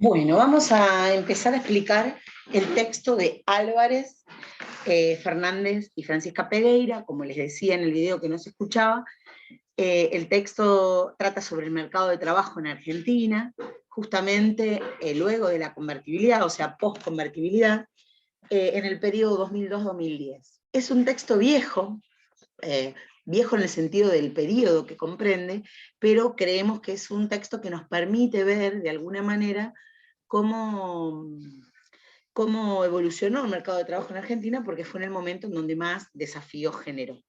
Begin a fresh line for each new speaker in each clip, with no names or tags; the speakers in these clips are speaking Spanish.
Bueno, vamos a empezar a explicar el texto de Álvarez, Fernández y Francisca Pereira. Como les decía en el video que no se escuchaba, el texto trata sobre el mercado de trabajo en Argentina, justamente luego de la convertibilidad, o sea, post-convertibilidad, en el periodo 2002-2010. Es un texto viejo, viejo en el sentido del periodo que comprende, pero creemos que es un texto que nos permite ver de alguna manera cómo, cómo evolucionó el mercado de trabajo en Argentina, porque fue en el momento en donde más desafíos generó.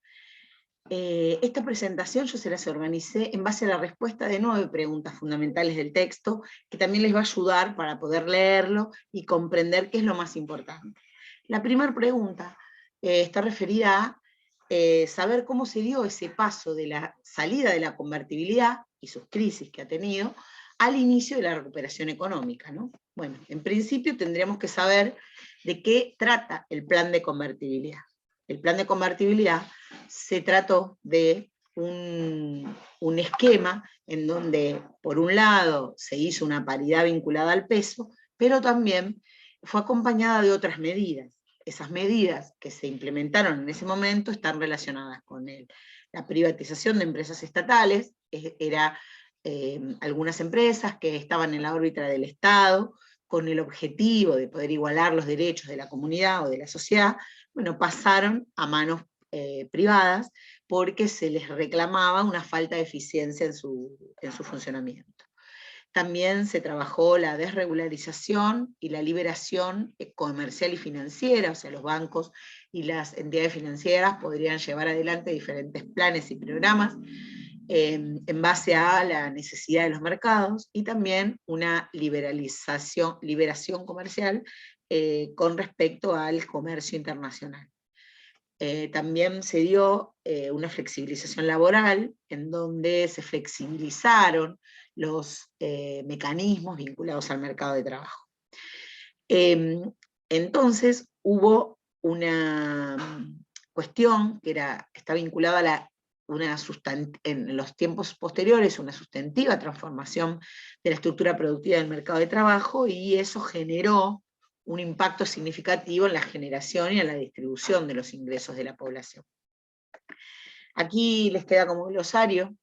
Esta presentación yo se las organicé en base a la respuesta de 9 preguntas fundamentales del texto, que también les va a ayudar para poder leerlo y comprender qué es lo más importante. La primera pregunta está referida a saber cómo se dio ese paso de la salida de la convertibilidad y sus crisis que ha tenido al inicio de la recuperación económica, ¿no? Bueno, en principio tendríamos que saber de qué trata el plan de convertibilidad. El plan de convertibilidad se trató de un esquema en donde, por un lado, se hizo una paridad vinculada al peso, pero también fue acompañada de otras medidas. Esas medidas que se implementaron en ese momento están relacionadas con la privatización de empresas estatales, era algunas empresas que estaban en la órbita del Estado, con el objetivo de poder igualar los derechos de la comunidad o de la sociedad, bueno, pasaron a manos privadas porque se les reclamaba una falta de eficiencia en su funcionamiento. También se trabajó la desregularización y la liberación comercial y financiera, o sea, los bancos y las entidades financieras podrían llevar adelante diferentes planes y programas en base a la necesidad de los mercados, y también una liberación comercial con respecto al comercio internacional. También se dio una flexibilización laboral, en donde se flexibilizaron los mecanismos vinculados al mercado de trabajo. Entonces hubo una cuestión que está vinculada a en los tiempos posteriores, una sustantiva transformación de la estructura productiva del mercado de trabajo, y eso generó un impacto significativo en la generación y en la distribución de los ingresos de la población. Aquí les queda como glosario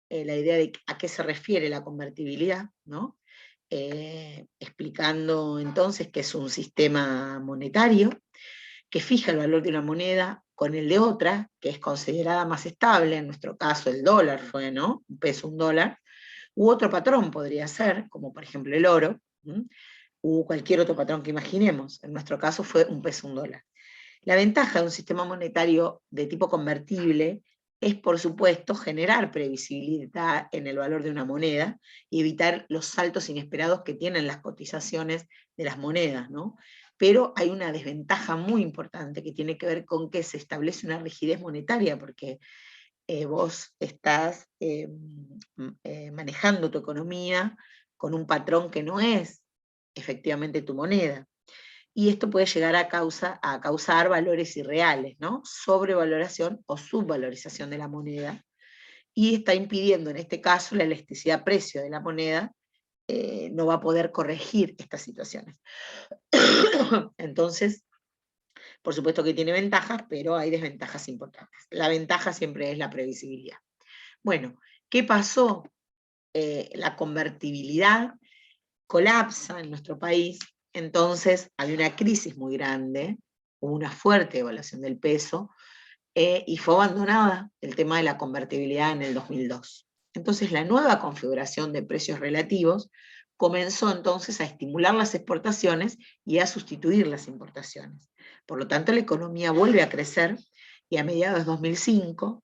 la idea de a qué se refiere la convertibilidad, ¿no? Explicando entonces que es un sistema monetario que fija el valor de una moneda con el de otra, que es considerada más estable, en nuestro caso el dólar fue, ¿no? Un peso, un dólar, u otro patrón podría ser, como por ejemplo el oro, u cualquier otro patrón que imaginemos, en nuestro caso fue un peso, un dólar. La ventaja de un sistema monetario de tipo convertible es, por supuesto, generar previsibilidad en el valor de una moneda y evitar los saltos inesperados que tienen las cotizaciones de las monedas, ¿no? Pero hay una desventaja muy importante que tiene que ver con que se establece una rigidez monetaria, porque vos estás manejando tu economía con un patrón que no es efectivamente tu moneda. Y esto puede llegar a causar valores irreales, ¿no? Sobrevaloración o subvalorización de la moneda, y está impidiendo en este caso la elasticidad-precio de la moneda, no va a poder corregir estas situaciones. Entonces, por supuesto que tiene ventajas, pero hay desventajas importantes. La ventaja siempre es la previsibilidad. Bueno, ¿qué pasó? La convertibilidad colapsa en nuestro país, entonces había una crisis muy grande, hubo una fuerte devaluación del peso, y fue abandonada el tema de la convertibilidad en el 2002. Entonces la nueva configuración de precios relativos comenzó entonces a estimular las exportaciones y a sustituir las importaciones. Por lo tanto, la economía vuelve a crecer, y a mediados de 2005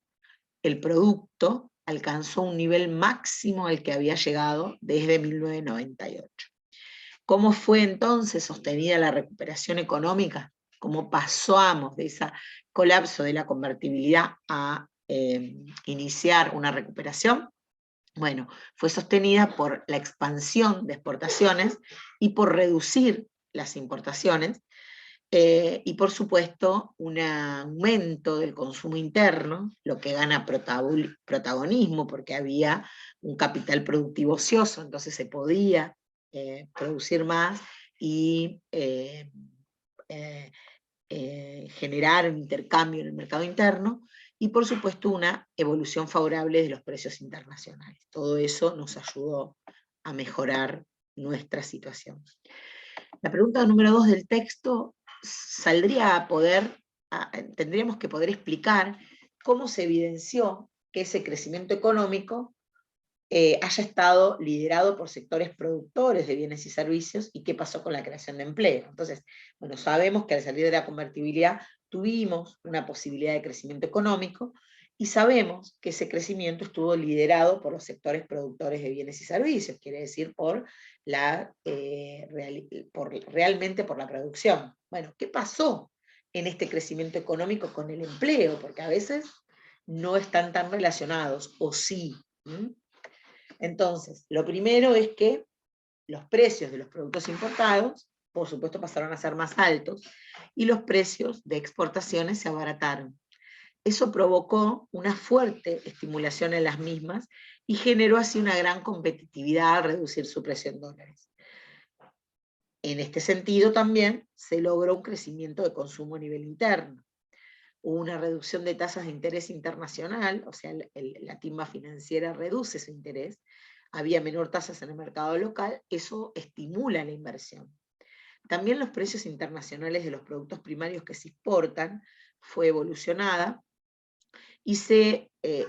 el producto alcanzó un nivel máximo al que había llegado desde 1998. ¿Cómo fue entonces sostenida la recuperación económica? ¿Cómo pasamos de ese colapso de la convertibilidad a iniciar una recuperación? Bueno, fue sostenida por la expansión de exportaciones y por reducir las importaciones, y por supuesto un aumento del consumo interno, lo que gana protagonismo porque había un capital productivo ocioso, entonces se podía producir más y generar un intercambio en el mercado interno, y por supuesto una evolución favorable de los precios internacionales. Todo eso nos ayudó a mejorar nuestra situación. La pregunta número 2 del texto tendríamos que poder explicar cómo se evidenció que ese crecimiento económico haya estado liderado por sectores productores de bienes y servicios, y qué pasó con la creación de empleo. Entonces, bueno, sabemos que al salir de la convertibilidad tuvimos una posibilidad de crecimiento económico, y sabemos que ese crecimiento estuvo liderado por los sectores productores de bienes y servicios, quiere decir realmente por la producción. Bueno, ¿qué pasó en este crecimiento económico con el empleo? Porque a veces no están tan relacionados, o sí. Entonces, lo primero es que los precios de los productos importados, por supuesto, pasaron a ser más altos, y los precios de exportaciones se abarataron. Eso provocó una fuerte estimulación en las mismas y generó así una gran competitividad al reducir su precio en dólares. En este sentido también se logró un crecimiento de consumo a nivel interno. Hubo una reducción de tasas de interés internacional, o sea, la timba financiera reduce su interés, había menor tasas en el mercado local, eso estimula la inversión. También los precios internacionales de los productos primarios que se exportan fue evolucionada, y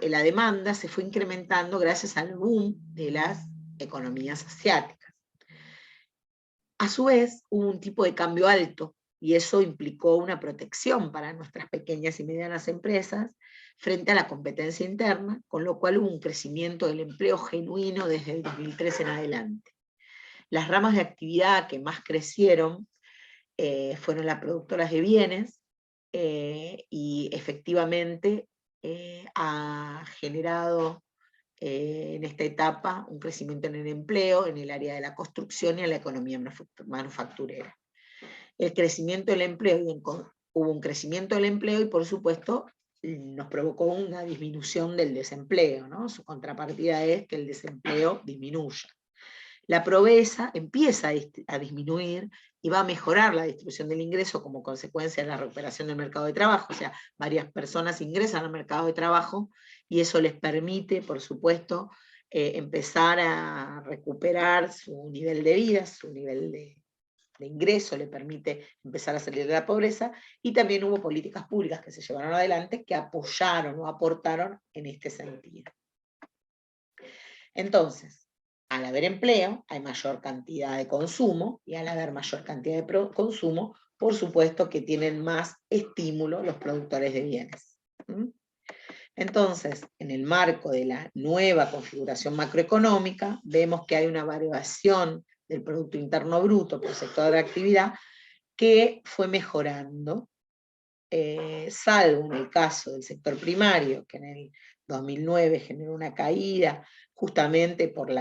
la demanda se fue incrementando gracias al boom de las economías asiáticas. A su vez, hubo un tipo de cambio alto, y eso implicó una protección para nuestras pequeñas y medianas empresas frente a la competencia interna, con lo cual hubo un crecimiento del empleo genuino desde el 2003 en adelante. Las ramas de actividad que más crecieron fueron las productoras de bienes, y efectivamente ha generado en esta etapa un crecimiento en el empleo, en el área de la construcción y en la economía manufacturera. El crecimiento del empleo, hubo un crecimiento del empleo, y por supuesto nos provocó una disminución del desempleo, ¿no? Su contrapartida es que el desempleo disminuya. La pobreza empieza a disminuir y va a mejorar la distribución del ingreso como consecuencia de la recuperación del mercado de trabajo. O sea, varias personas ingresan al mercado de trabajo, y eso les permite, por supuesto, empezar a recuperar su nivel de vida, su nivel de ingreso, le permite empezar a salir de la pobreza, y también hubo políticas públicas que se llevaron adelante que apoyaron o aportaron en este sentido. Entonces, al haber empleo, hay mayor cantidad de consumo, y al haber mayor cantidad de consumo, por supuesto que tienen más estímulo los productores de bienes. Entonces, en el marco de la nueva configuración macroeconómica, vemos que hay una variación del Producto Interno Bruto por sector de actividad que fue mejorando, salvo en el caso del sector primario, que en el 2009 generó una caída justamente por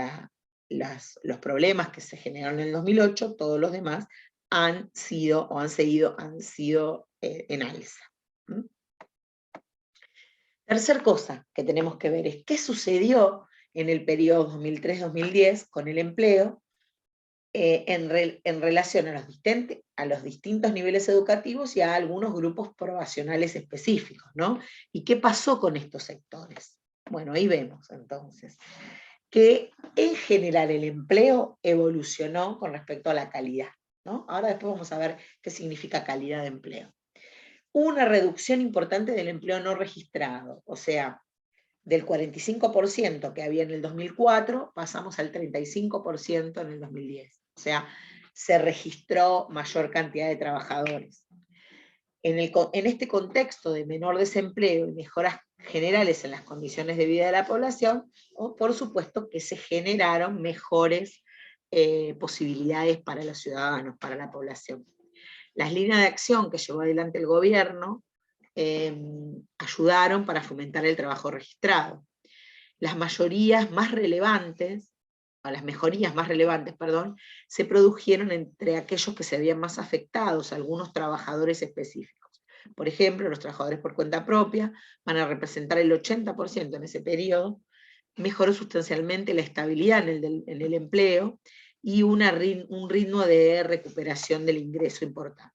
los problemas que se generaron en el 2008, todos los demás han sido en alza. Tercer cosa que tenemos que ver es qué sucedió en el periodo 2003-2010 con el empleo en relación a los distintos niveles educativos y a algunos grupos poblacionales específicos, ¿no? ¿Y qué pasó con estos sectores? Bueno, ahí vemos entonces que en general el empleo evolucionó con respecto a la calidad, ¿no? Ahora después vamos a ver qué significa calidad de empleo. Hubo una reducción importante del empleo no registrado, o sea, del 45% que había en el 2004, pasamos al 35% en el 2010. O sea, se registró mayor cantidad de trabajadores. En este contexto de menor desempleo y mejoras generales en las condiciones de vida de la población, por supuesto que se generaron mejores posibilidades para los ciudadanos, para la población. Las líneas de acción que llevó adelante el gobierno ayudaron para fomentar el trabajo registrado. Las mejorías más relevantes, se produjeron entre aquellos que se habían más afectados, algunos trabajadores específicos. Por ejemplo, los trabajadores por cuenta propia van a representar el 80% en ese periodo. Mejoró sustancialmente la estabilidad en el empleo, y un ritmo de recuperación del ingreso importante.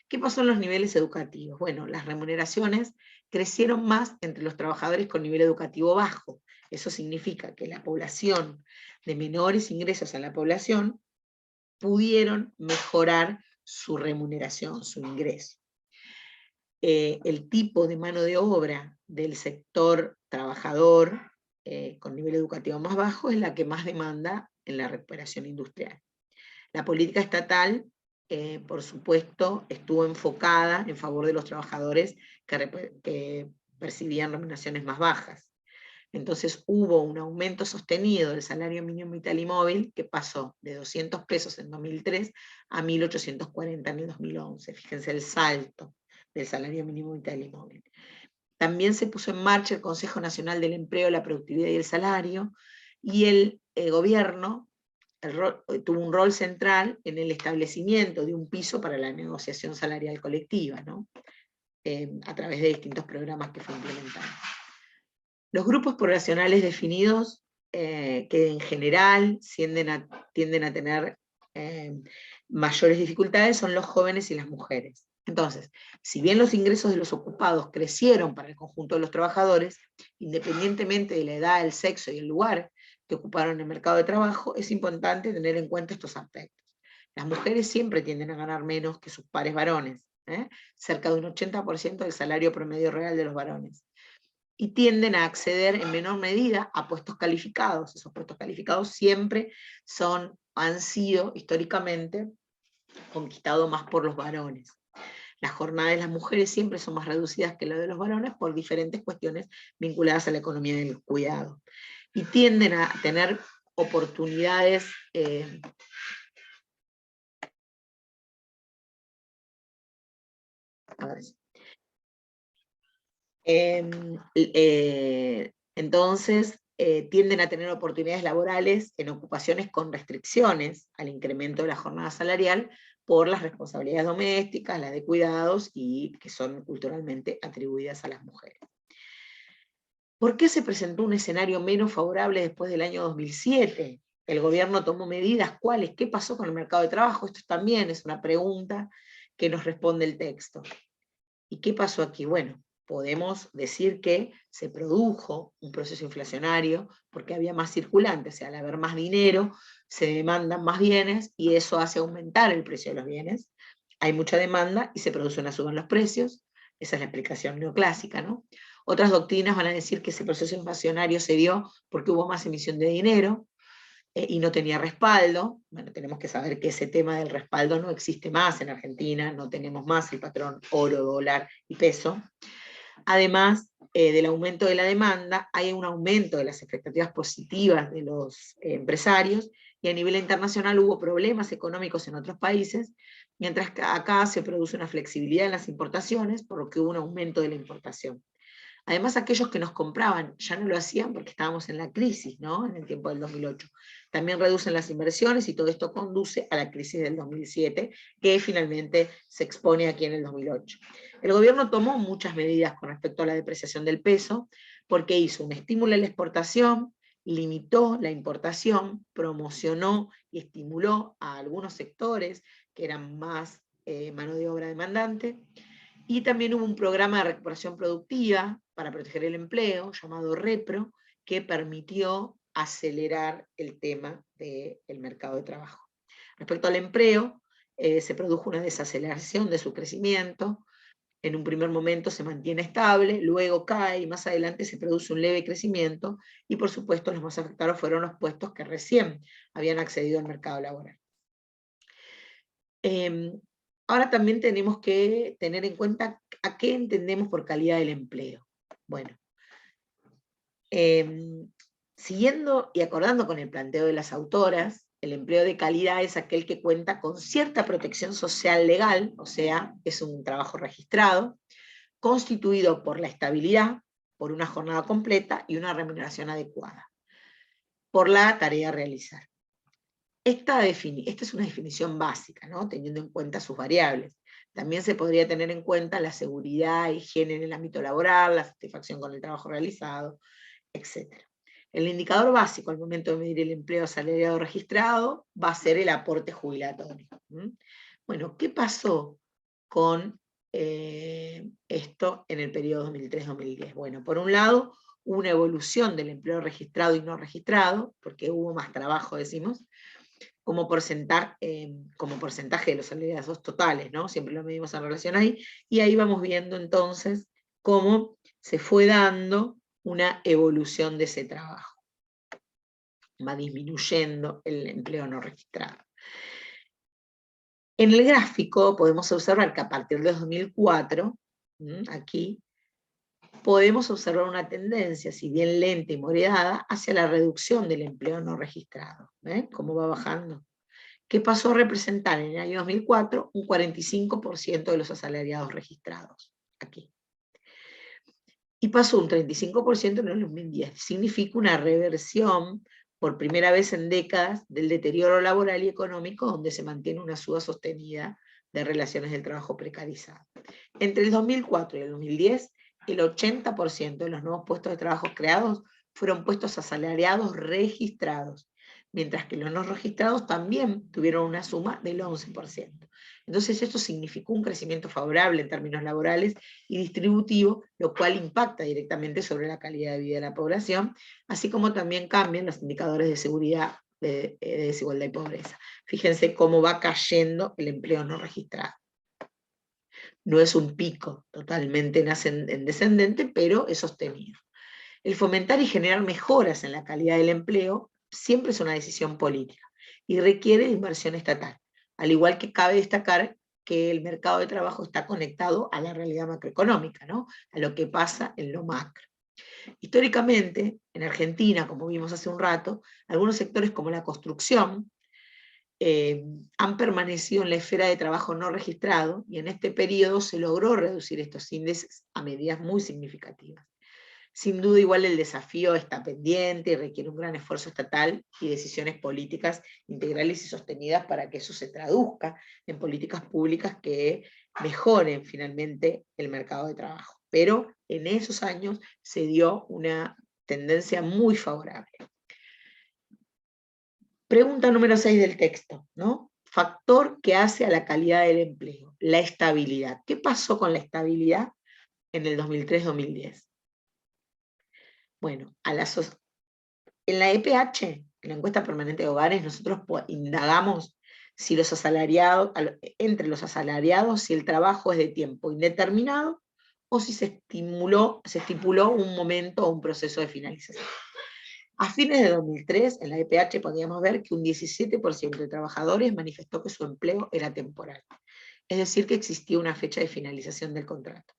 ¿Qué pasó en los niveles educativos? Bueno, las remuneraciones crecieron más entre los trabajadores con nivel educativo bajo. Eso significa que la población de menores ingresos en la población pudieron mejorar su remuneración, su ingreso. El tipo de mano de obra del sector trabajador con nivel educativo más bajo es la que más demanda en la recuperación industrial. La política estatal, por supuesto, estuvo enfocada en favor de los trabajadores que percibían remuneraciones más bajas. Entonces hubo un aumento sostenido del salario mínimo vital y móvil que pasó de 200 pesos en 2003 a 1.840 en el 2011. Fíjense el salto del salario mínimo vital y móvil. También se puso en marcha el Consejo Nacional del Empleo, la Productividad y el Salario, y el gobierno tuvo un rol central en el establecimiento de un piso para la negociación salarial colectiva, ¿no? A través de distintos programas que fue implementando. Los grupos poblacionales definidos, que en general tienden a tener mayores dificultades, son los jóvenes y las mujeres. Entonces, si bien los ingresos de los ocupados crecieron para el conjunto de los trabajadores, independientemente de la edad, el sexo y el lugar que ocuparon en el mercado de trabajo, es importante tener en cuenta estos aspectos. Las mujeres siempre tienden a ganar menos que sus pares varones, cerca de un 80% del salario promedio real de los varones, y tienden a acceder en menor medida a puestos calificados. Esos puestos calificados siempre han sido históricamente conquistados más por los varones. Las jornadas de las mujeres siempre son más reducidas que las de los varones por diferentes cuestiones vinculadas a la economía del cuidado. Y tienden a tener oportunidades entonces, tienden a tener oportunidades laborales en ocupaciones con restricciones al incremento de la jornada salarial por las responsabilidades domésticas, las de cuidados, y que son culturalmente atribuidas a las mujeres. ¿Por qué se presentó un escenario menos favorable después del año 2007? El gobierno tomó medidas, ¿cuáles? ¿Qué pasó con el mercado de trabajo? Esto también es una pregunta que nos responde el texto. ¿Y qué pasó aquí? Bueno, podemos decir que se produjo un proceso inflacionario porque había más circulante, o sea, al haber más dinero, se demandan más bienes y eso hace aumentar el precio de los bienes. Hay mucha demanda y se produce una suba en los precios. Esa es la explicación neoclásica, ¿no? Otras doctrinas van a decir que ese proceso inflacionario se dio porque hubo más emisión de dinero y no tenía respaldo. Bueno, tenemos que saber que ese tema del respaldo no existe más en Argentina, no tenemos más el patrón oro, dólar y peso. Además del aumento de la demanda, hay un aumento de las expectativas positivas de los empresarios, y a nivel internacional hubo problemas económicos en otros países, mientras que acá se produce una flexibilidad en las importaciones, por lo que hubo un aumento de la importación. Además, aquellos que nos compraban ya no lo hacían porque estábamos en la crisis, ¿no? En el tiempo del 2008. También reducen las inversiones y todo esto conduce a la crisis del 2007, que finalmente se expone aquí en el 2008. El gobierno tomó muchas medidas con respecto a la depreciación del peso, porque hizo un estímulo a la exportación, limitó la importación, promocionó y estimuló a algunos sectores que eran más mano de obra demandante, y también hubo un programa de recuperación productiva para proteger el empleo, llamado REPRO, que permitió acelerar el tema del mercado de trabajo. Respecto al empleo, se produjo una desaceleración de su crecimiento. En un primer momento se mantiene estable, luego cae y más adelante se produce un leve crecimiento, y por supuesto los más afectados fueron los puestos que recién habían accedido al mercado laboral. Ahora también tenemos que tener en cuenta a qué entendemos por calidad del empleo. Bueno, siguiendo y acordando con el planteo de las autoras, el empleo de calidad es aquel que cuenta con cierta protección social legal, o sea, es un trabajo registrado, constituido por la estabilidad, por una jornada completa y una remuneración adecuada, por la tarea a realizar. Esta es una definición básica, ¿no? Teniendo en cuenta sus variables. También se podría tener en cuenta la seguridad, higiene en el ámbito laboral, la satisfacción con el trabajo realizado, etc. el indicador básico al momento de medir el empleo asalariado registrado va a ser el aporte jubilatorio. Bueno, ¿qué pasó con esto en el periodo 2003-2010? Bueno, por un lado, hubo una evolución del empleo registrado y no registrado, porque hubo más trabajo, decimos, como porcentaje de los salarios totales, ¿no? Siempre lo medimos en relación ahí, y ahí vamos viendo entonces cómo se fue dando una evolución de ese trabajo. Va disminuyendo el empleo no registrado. En el gráfico podemos observar que a partir de 2004, aquí, podemos observar una tendencia, si bien lenta y moderada, hacia la reducción del empleo no registrado. ¿Ven cómo va bajando? Que pasó a representar en el año 2004 un 45% de los asalariados registrados, aquí. Y pasó un 35% en el 2010. Significa una reversión, por primera vez en décadas, del deterioro laboral y económico, donde se mantiene una suba sostenida de relaciones del trabajo precarizado. Entre el 2004 y el 2010, el 80% de los nuevos puestos de trabajo creados fueron puestos asalariados registrados, mientras que los no registrados también tuvieron una suma del 11%. Entonces esto significó un crecimiento favorable en términos laborales y distributivo, lo cual impacta directamente sobre la calidad de vida de la población, así como también cambian los indicadores de seguridad, de desigualdad y pobreza. Fíjense cómo va cayendo el empleo no registrado. No es un pico totalmente en descendente, pero es sostenido. El fomentar y generar mejoras en la calidad del empleo siempre es una decisión política y requiere de inversión estatal, al igual que cabe destacar que el mercado de trabajo está conectado a la realidad macroeconómica, ¿no? A lo que pasa en lo macro. Históricamente, en Argentina, como vimos hace un rato, algunos sectores como la construcción han permanecido en la esfera de trabajo no registrado, y en este periodo se logró reducir estos índices a medidas muy significativas. Sin duda igual el desafío está pendiente y requiere un gran esfuerzo estatal y decisiones políticas integrales y sostenidas para que eso se traduzca en políticas públicas que mejoren finalmente el mercado de trabajo. Pero en esos años se dio una tendencia muy favorable. Pregunta número 6 del texto, ¿no? Factor que hace a la calidad del empleo, la estabilidad. ¿Qué pasó con la estabilidad en el 2003-2010? Bueno, en la EPH, en la encuesta permanente de hogares, nosotros indagamos si los asalariados, entre los asalariados, si el trabajo es de tiempo indeterminado o si se estipuló un momento o un proceso de finalización. A fines de 2003, en la EPH podíamos ver que un 17% de trabajadores manifestó que su empleo era temporal, es decir, que existía una fecha de finalización del contrato.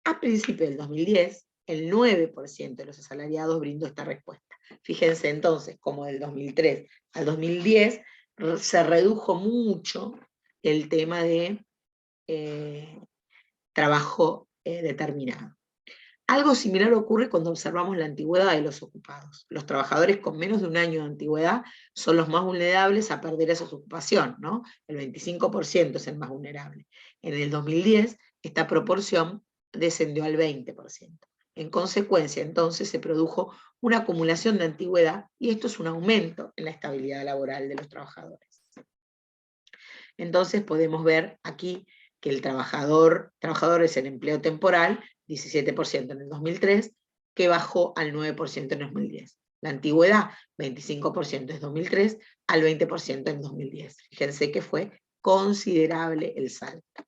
A principios del 2010, el 9% de los asalariados brindó esta respuesta. Fíjense entonces, como del 2003 al 2010 se redujo mucho el tema de trabajo determinado. Algo similar ocurre cuando observamos la antigüedad de los ocupados. Los trabajadores con menos de un año de antigüedad son los más vulnerables a perder esa ocupación, ¿no? El 25% es el más vulnerable. En el 2010, esta proporción descendió al 20%. En consecuencia, entonces, se produjo una acumulación de antigüedad y esto es un aumento en la estabilidad laboral de los trabajadores. Entonces podemos ver aquí que el trabajadores en empleo temporal, 17% en el 2003, que bajó al 9% en el 2010. La antigüedad, 25% en 2003, al 20% en 2010. Fíjense que fue considerable el salto.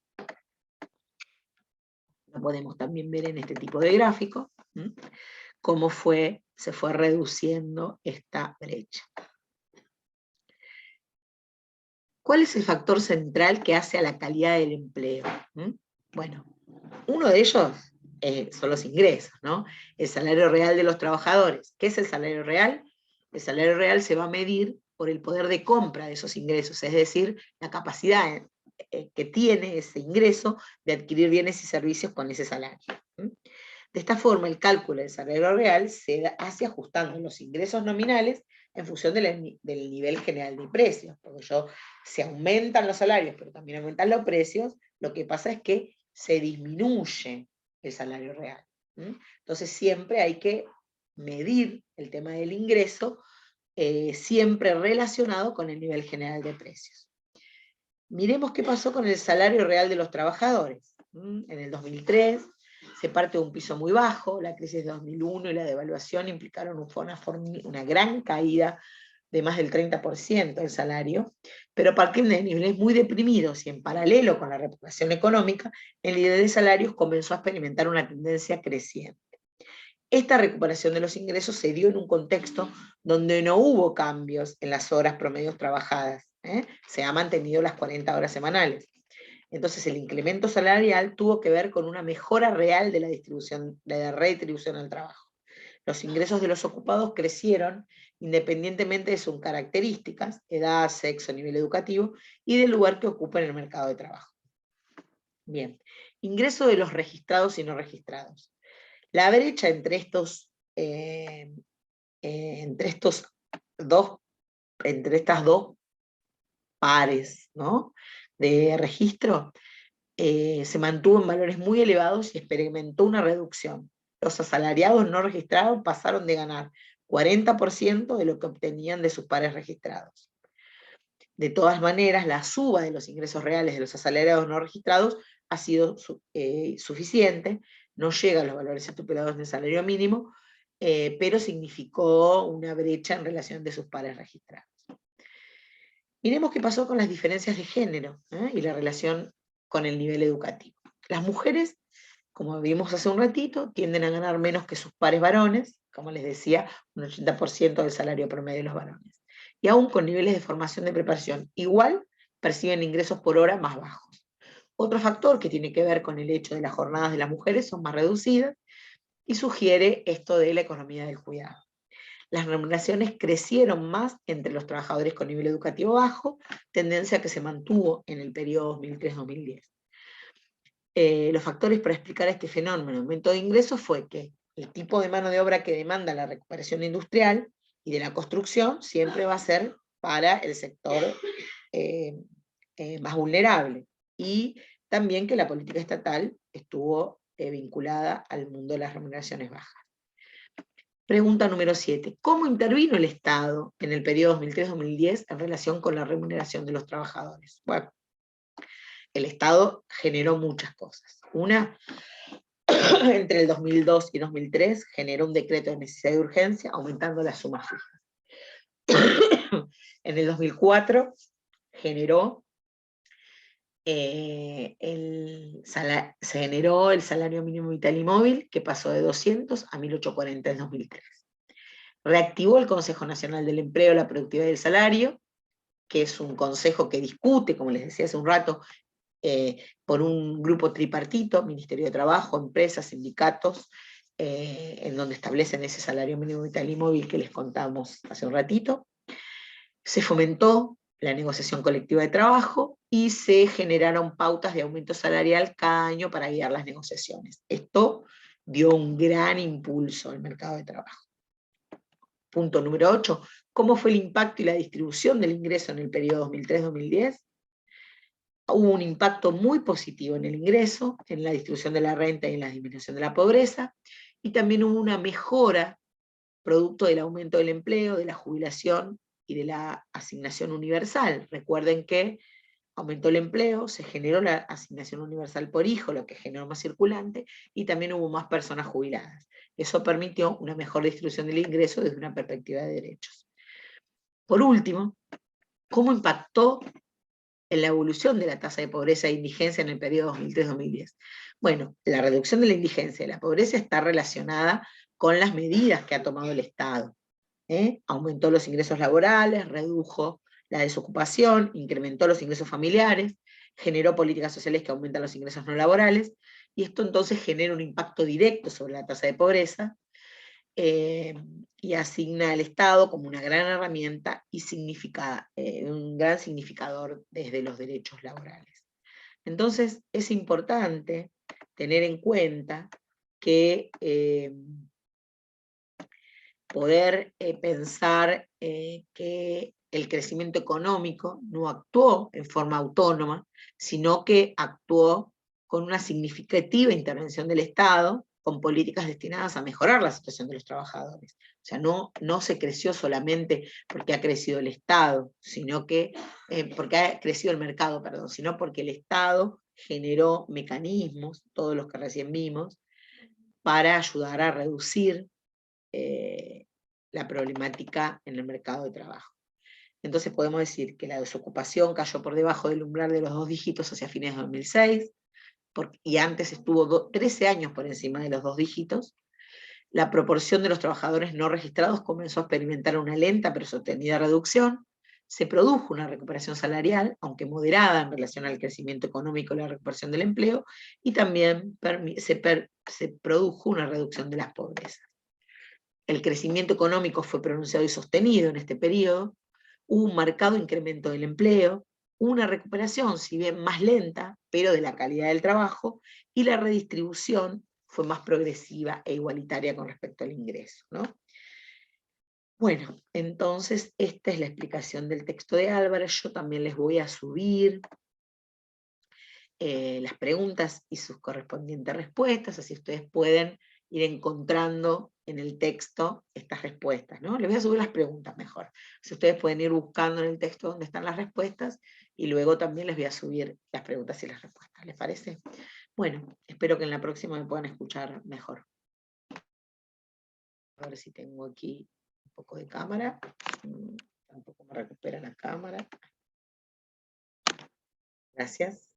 Lo podemos también ver en este tipo de gráfico, cómo se fue reduciendo esta brecha. ¿Cuál es el factor central que hace a la calidad del empleo? Bueno, uno de ellos son los ingresos, ¿no? El salario real de los trabajadores. ¿Qué es el salario real? El salario real se va a medir por el poder de compra de esos ingresos, es decir, la capacidad que tiene ese ingreso de adquirir bienes y servicios con ese salario. De esta forma, el cálculo del salario real se hace ajustando los ingresos nominales en función del nivel general de precios, porque se aumentan los salarios, pero también aumentan los precios, lo que pasa es que se disminuye el salario real. Entonces siempre hay que medir el tema del ingreso, siempre relacionado con el nivel general de precios. Miremos qué pasó con el salario real de los trabajadores. En el 2003 se parte de un piso muy bajo, la crisis de 2001 y la devaluación implicaron una gran caída de más del 30% del salario, pero a partir de niveles muy deprimidos y en paralelo con la recuperación económica, el nivel de salarios comenzó a experimentar una tendencia creciente. Esta recuperación de los ingresos se dio en un contexto donde no hubo cambios en las horas promedios trabajadas, se han mantenido las 40 horas semanales. Entonces el incremento salarial tuvo que ver con una mejora real de la redistribución del trabajo. Los ingresos de los ocupados crecieron independientemente de sus características, edad, sexo, nivel educativo y del lugar que ocupan en el mercado de trabajo. Bien, ingreso de los registrados y no registrados. La brecha entre estas dos pares, ¿no?, de registro se mantuvo en valores muy elevados y experimentó una reducción. Los asalariados no registrados pasaron de ganar 40% de lo que obtenían de sus pares registrados. De todas maneras, la suba de los ingresos reales de los asalariados no registrados ha sido suficiente, no llega a los valores estipulados del salario mínimo, pero significó una brecha en relación de sus pares registrados. Miremos qué pasó con las diferencias de género y la relación con el nivel educativo. Las mujeres, como vimos hace un ratito, tienden a ganar menos que sus pares varones, como les decía, un 80% del salario promedio de los varones. Y aún con niveles de formación de preparación igual, perciben ingresos por hora más bajos. Otro factor que tiene que ver con el hecho de las jornadas de las mujeres son más reducidas y sugiere esto de la economía del cuidado. Las remuneraciones crecieron más entre los trabajadores con nivel educativo bajo, tendencia que se mantuvo en el periodo 2003-2010. Los factores para explicar este fenómeno, aumento de ingresos, fue que el tipo de mano de obra que demanda la recuperación industrial y de la construcción siempre va a ser para el sector más vulnerable, y también que la política estatal estuvo vinculada al mundo de las remuneraciones bajas. Pregunta número 7. ¿Cómo intervino el Estado en el periodo 2003-2010 en relación con la remuneración de los trabajadores? Bueno, el Estado generó muchas cosas. Una, entre el 2002 y 2003, generó un decreto de necesidad y urgencia, aumentando las sumas fijas. En el 2004, generó se generó el salario mínimo vital y móvil, que pasó de 200 a 1.840 en 2003. Reactivó el Consejo Nacional del Empleo, la Productividad y el Salario, que es un consejo que discute, como les decía hace un rato, por un grupo tripartito, Ministerio de Trabajo, empresas, sindicatos, en donde establecen ese salario mínimo vital y móvil que les contamos hace un ratito. Se fomentó la negociación colectiva de trabajo y se generaron pautas de aumento salarial cada año para guiar las negociaciones. Esto dio un gran impulso al mercado de trabajo. Punto número 8. ¿Cómo fue el impacto y la distribución del ingreso en el periodo 2003-2010? Hubo un impacto muy positivo en el ingreso, en la distribución de la renta y en la disminución de la pobreza, y también hubo una mejora producto del aumento del empleo, de la jubilación y de la asignación universal. Recuerden que aumentó el empleo, se generó la asignación universal por hijo, lo que generó más circulante, y también hubo más personas jubiladas. Eso permitió una mejor distribución del ingreso desde una perspectiva de derechos. Por último, ¿cómo impactó en la evolución de la tasa de pobreza e indigencia en el periodo 2003-2010? Bueno, la reducción de la indigencia y la pobreza está relacionada con las medidas que ha tomado el Estado. Aumentó los ingresos laborales, redujo la desocupación, incrementó los ingresos familiares, generó políticas sociales que aumentan los ingresos no laborales, y esto entonces genera un impacto directo sobre la tasa de pobreza, y asigna al Estado como una gran herramienta y un gran significador desde los derechos laborales. Entonces es importante tener en cuenta que poder pensar que el crecimiento económico no actuó en forma autónoma, sino que actuó con una significativa intervención del Estado, con políticas destinadas a mejorar la situación de los trabajadores. O sea, no se creció solamente porque ha crecido el Estado, sino que, porque ha crecido el mercado, perdón, sino porque el Estado generó mecanismos, todos los que recién vimos, para ayudar a reducir la problemática en el mercado de trabajo. Entonces podemos decir que la desocupación cayó por debajo del umbral de los 2 dígitos hacia fines de 2006, y antes estuvo 13 años por encima de los 2 dígitos. La proporción de los trabajadores no registrados comenzó a experimentar una lenta pero sostenida reducción. Se produjo una recuperación salarial, aunque moderada en relación al crecimiento económico y la recuperación del empleo, y también se produjo una reducción de las pobrezas. El crecimiento económico fue pronunciado y sostenido en este periodo. Hubo un marcado incremento del empleo, una recuperación, si bien más lenta, pero de la calidad del trabajo, y la redistribución fue más progresiva e igualitaria con respecto al ingreso, ¿no? Bueno, entonces esta es la explicación del texto de Álvarez. Yo también les voy a subir las preguntas y sus correspondientes respuestas, así ustedes pueden ir encontrando en el texto estas respuestas, ¿no? Les voy a subir las preguntas mejor. Si ustedes pueden ir buscando en el texto dónde están las respuestas, y luego también les voy a subir las preguntas y las respuestas. ¿Les parece? Bueno, espero que en la próxima me puedan escuchar mejor. A ver si tengo aquí un poco de cámara. Tampoco me recupera la cámara. Gracias.